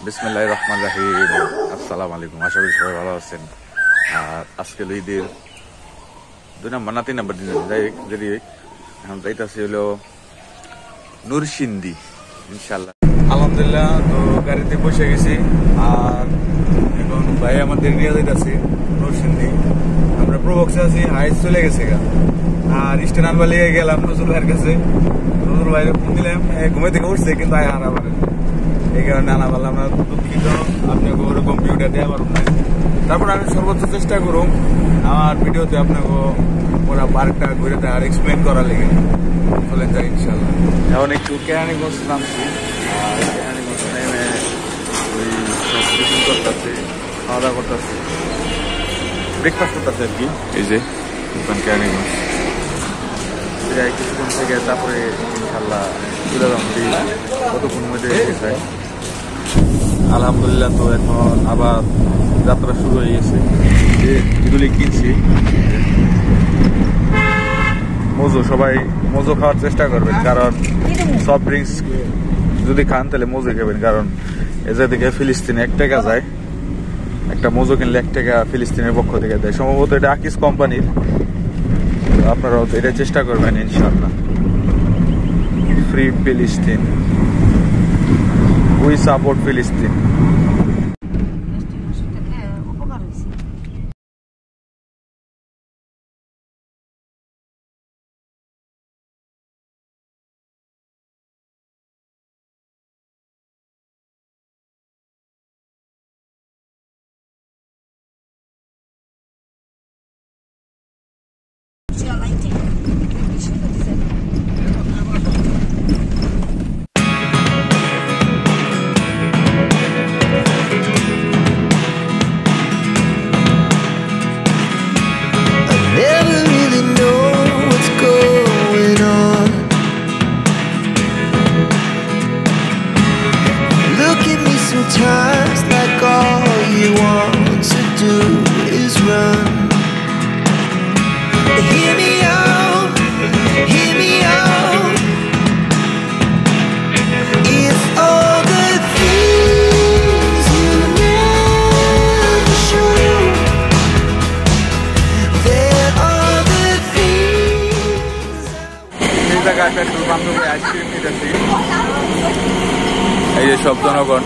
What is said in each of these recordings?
বিসমিল্লাহির রহমানির রহিম। আসসালামু আলাইকুম, আশা করি সবাই ভালো আছেন। আর আজকে ঈদের 2 নম্বর না 3 নম্বর দিন যদি এখন যাইতেছি হলো নরসিংদী ইনশাল্লাহ। আলহামদুলিল্লাহ, তো গাড়িতে বসে গেছি আর এখন ভাই আমাদের নিয়ে যাইতেছি নরসিংদী। আমরা প্রবক্সে আছি, হাইস চলে গেছে গা। আর স্টেশন আনবার লেগে গেলাম নজরুল ভাইয়ের কাছে। নজরুল ভাইয়ের ফোন দিলাম, ঘুমে থেকে উঠছে কিন্তু হারা পারে, এই কারণে আনা পারলাম না। দুঃখিত, আপনাকে ওরকম ভিউটা দেওয়া পারব না। তারপর আমি সর্বোচ্চ চেষ্টা করুন আমার ভিডিওতে আপনাকে ওরা পার্কটা ঘুরে আর এক্সপ্লেন করার লেগে। চলেন যাই ইনশাল্লাহ। এখন একটু কেরানীগঞ্জ নামছি আর কেরানীগঞ্জ নেমে ওই সব কিছু করতেছি, খাওয়া দাওয়া করতেছি, ব্রেকফাস্ট করতেছি আর কি। এই যে দোকান কেরানীগঞ্জ যাই কিছুক্ষণ থেকে তারপরে ইনশাল্লাহ চলে যাবো কতক্ষণ মধ্যে যায়। আলহামদুলিল্লাহ, তো এখন আবার যাত্রা শুরু হয়ে গেছে। এগুলি কিনছি মজু, সবাই মজু খাওয়ার চেষ্টা করবেন, কারণ সফট ড্রিঙ্কস যদি খান তাহলে মজু খাবেন। কারণ এদের দিকে ফিলিস্তিনে 1 টাকা যায়, একটা মজু কিনলে 1 টাকা ফিলিস্তিনের পক্ষ থেকে দেয়। সম্ভবত এটা আকিস কোম্পানির, আপনারাও এটা চেষ্টা করবেন ইনশাআল্লাহ। ফ্রি ফিলিস্তিন, উই সাপোর্ট ফিলিস্তিন। Sometimes like all you want to do is run. Hear me out, hear me out. If all the things you never show, there are the things. এই জায়গায় পেট্রোল পাম্প থেকে ice cream নিতেছি। এই যে সব জনগণ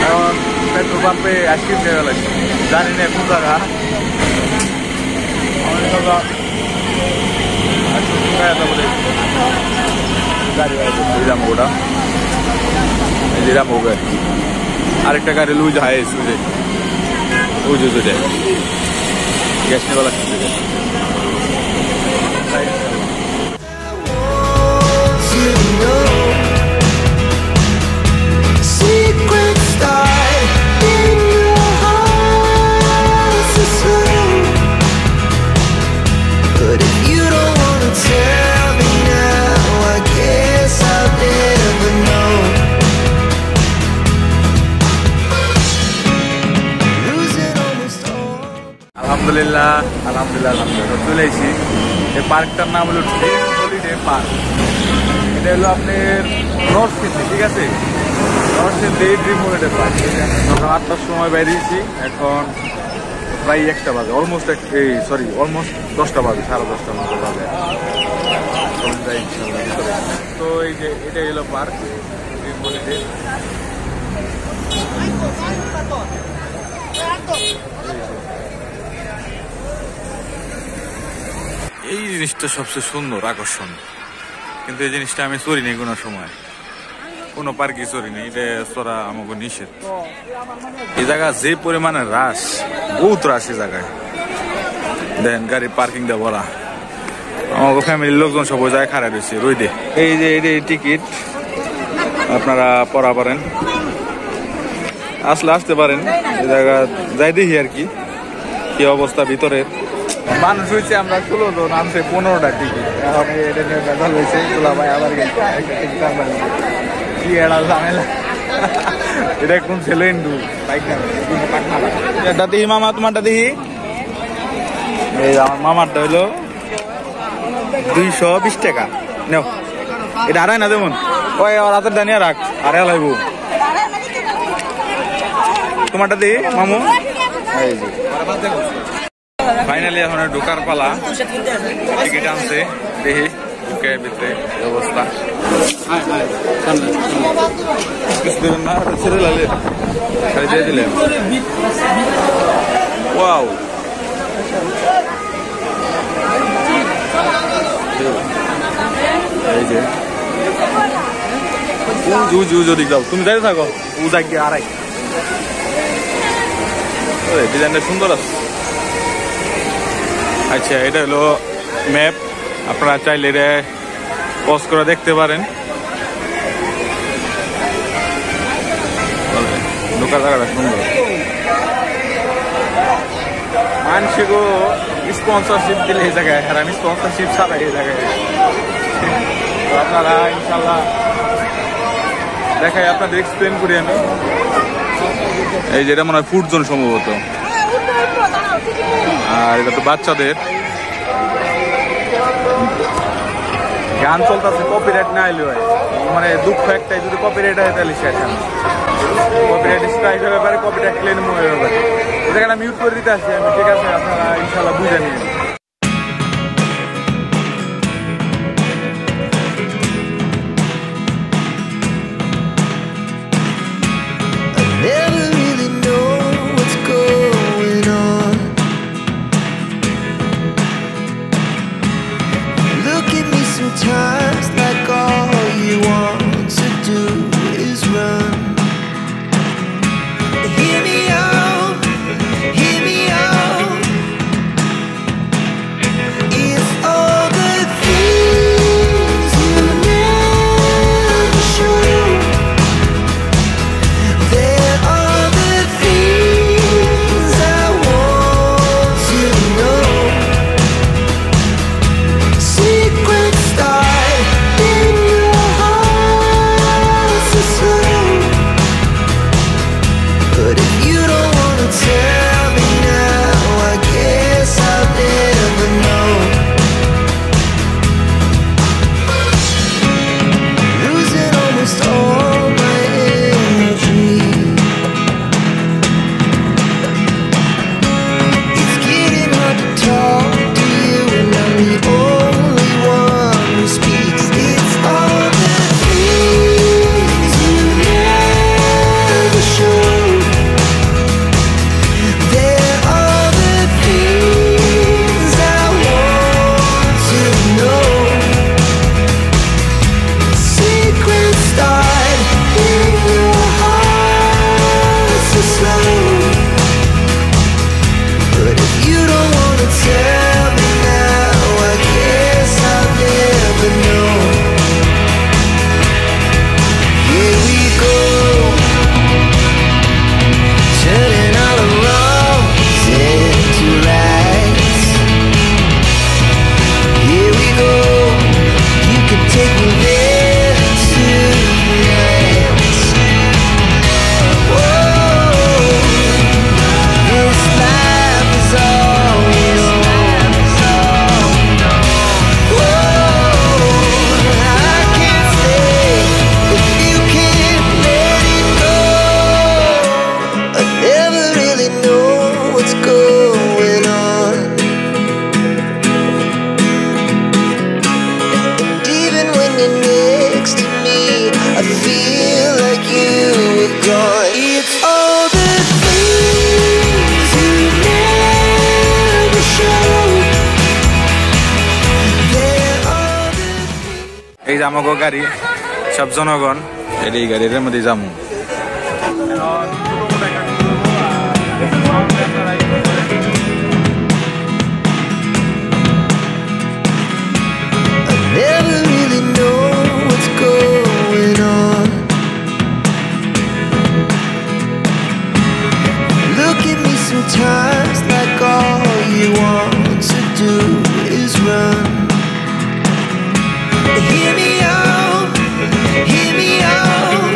এখন পেট্রোল পাম্পে আইসক্রিম খেয়ে গেল, জানি না কোন জায়গা। ওটা আরেকটা গাড়ি লুই যায় গ্যাস নেওয়া Secrets start in your heart to slow. But if you don't wanna tell me now, I guess I'll never know. Losing almost all. আলহামদুলিল্লাহ আলহামদুলিল্লাহ আলহামদুলিল্লাহ চলে এসেছি। এই পার্কটার নাম হলো ড্রিম হলিডে পার্ক। এটা হলো আপনার নরসিংদী, ঠিক আছে, নরসিংদী ড্রিম হলিডে পার্ক। সকাল 8টার সময় বেরিয়েছি, এখন প্রায় 1টা বাজে, অলমোস্ট 10টা বাজে, 10:30 মতো বাজে। তো এই যে এটাই হলো পার্ক ড্রিম হলিডে। এই জিনিসটা সবচেয়ে সুন্দর আকর্ষণ, কিন্তু এই জিনিসটা আমি চড়ি নেই কোনো সময়, কোনো পার্কে চড়ি নেই, এটা চড়া আমাকে নিষেধ। এই জায়গা যে পরিমাণে রাশ, বহুত রাশ এই জায়গায়, দেখেন গাড়ি পার্কিং দেওয়া বলা। আমাকে ফ্যামিলির লোকজন সব ওই জায়গায় খারাপ হয়েছে রইদে। এই যে এই টিকিট আপনারা পড়া পারেন, আসতে পারেন এই জায়গা যাই দেখি আর কি কি অবস্থা ভিতরে। মানুষ হয়েছে আমরা 16 জন, আনছে 15টা টিকিট। এখন এটা নিয়ে বেজাল হয়েছে, তোলা ভাই আবার কি এড়া ঝামেলা। এটা কোন ছেলে ইন্দু এটা দেখি মামা, তোমারটা দেখি। এই আমার মামারটা হইলো 220 টাকা। নাও এটা আড়াই না, যেমন ওই আর হাতের দানিয়া রাখ আরে লাইবো তোমারটা দি মামু এই যে ফাইনালি এখন ঢোকার পালা টিকিট আনছে দেখি ঢুকে ভিতরে অবস্থা কিছু দেবেন না ছেড়ে লালে খালি দিয়ে দিলেন ওয়াও এই যে যদি যাও তুমি যাইতে থাকো ও যাই গিয়ে আড়াই ডিজাইনটা সুন্দর আছে আচ্ছা এটা হলো ম্যাপ আপনারা চাইলে এটা পজ করে দেখতে পারেন ঢোকার জায়গাটা সুন্দর মানুষকে স্পন্সরশিপ দিলে এই জায়গায় আর আমি স্পন্সরশিপ ছাড়াই এই জায়গায় আপনারা ইনশাল্লাহ দেখাই আপনাদের এক্সপ্লেন করি আমি এই যেটা মনে হয় ফুড জোন সম্ভবত আর এটা তো বাচ্চাদের গান চলতেছে কপিরাইট না এলে হয় মানে দুঃখ একটাই যদি কপিরাইট হয় তাহলে শেষ আমি কপিরাইট স্ট্রাইক হয়ে ব্যাপারে কপিরাইট ক্লেম হয়ে ব্যাপারে এই জায়গাটা মিউট করে দিতে আসছি আমি ঠিক আছে আপনারা ইনশাল্লাহ বুঝে নিন Sometimes like all you want to do is run. Hear me out, hear me out. It's all the things you never show. There are the things I want to know. Secrets start in your heart so slow. But if you don't wanna tell me now, I guess I'll never know. Losing almost all my energy. It's getting hard to talk to you, and I'm the only one who speaks. It's all the things you never show. There are the things I want to know. Secrets start in your heart so slow. But if you don't wanna tell me now, I guess I'll never know. Here we go, turning all the wrongs into rights. Here we go, you can take me there tonight. Whoa, this life is all we know. Whoa, I can't stay if you can't let it go. I never really know what's going on. And even when you're next to me, I feel like you were gone. It's all the things you never show. There are the এই যে আমাকে গাড়ি সব জনগণ এই গাড়ির মধ্যে যাবো I never really know what's going on. Look at me sometimes like all you want to do is run. Hear me out, hear me out.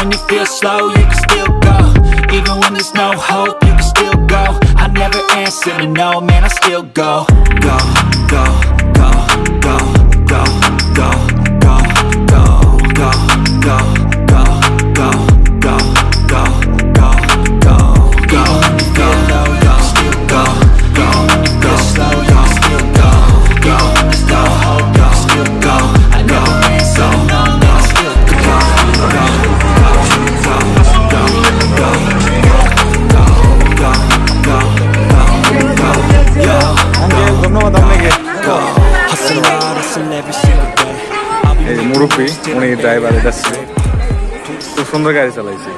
when you feel slow, you can still go. Even when there's no hope, you can still go. I never answer to no, man, I still go. Go, go, go, go, go, go, go, go, go, go, go, go, go, go, go, go, go. Feel low, you can still go. Go, go, slow, you can still go. Go, there's no hope, you can still go. I never answer to no, man, I still go. Go, go, go, go, go, go, go, go, go, go, ধন্যবাদ আপনাকে। go. Hustle hard, hustle every single day. I'll be এই মুরব্বী উনি driver, এটা খুব সুন্দর গাড়ি চালাইছে।